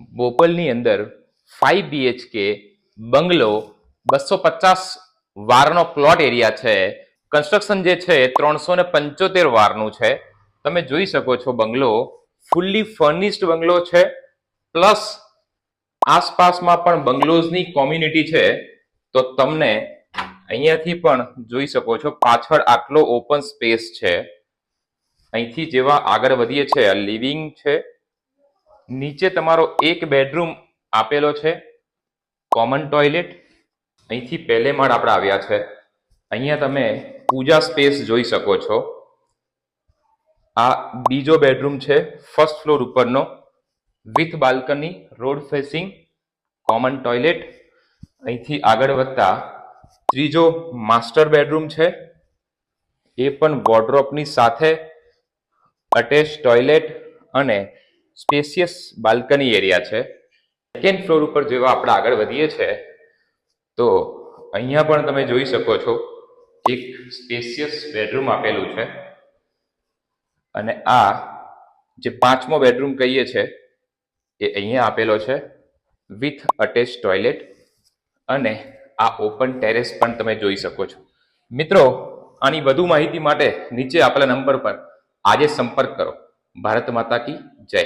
બોપલની અંદર 5 BHK બંગલો 250 વારનો plot area છે. Construction જે છે 375 વારનું છે. તમે જોઈ શકો છો બંગલો ફુલ્લી ફર્નિશ્ડ બંગલો છે. પ્લસ આસપાસમાં પણ બંગલોઝની કોમ્યુનિટી છે. તો તમને અહીંયાથી પણ જોઈ શકો છો પાછળ આટલો ઓપન સ્પેસ છે. અહીંથી જેવા આગળ વધીએ છે આ લિવિંગ છે. નીચે તમારો એક બેડરૂમ આપેલો છે, કોમન ટોયલેટ. અહીંથી પહેલે માળ આપણે આવ્યા છે. અહીંયા તમે પૂજા સ્પેસ જોઈ શકો છો. આ બીજો બેડરૂમ છે ફર્સ્ટ ફ્લોર ઉપરનો, with balcony, road facing, common toilet. અહીંથી આગળ વધતા ત્રીજો માસ્ટર બેડરૂમ છે, એ પણ વોર્ડરોબની સાથે અટેચ ટોયલેટ અને સ્પેશિયસ બાલ્કની એરિયા છે. સેકન્ડ ફ્લોર ઉપર જેવા આપણે આગળ વધીએ છીએ તો અહીંયા પણ તમે જોઈ શકો છો એક સ્પેશિયસ બેડરૂમ આપેલું છે. અને આ જે પાંચમો બેડરૂમ કહીએ છે એ અહીંયા આપેલો છે વિથ અટેચ ટોયલેટ. અને આ ઓપન ટેરેસ પણ તમે જોઈ શકો છો. મિત્રો, આની વધુ માહિતી માટે નીચે આપેલા નંબર પર આજે સંપર્ક કરો. ભારત માતા કી જય.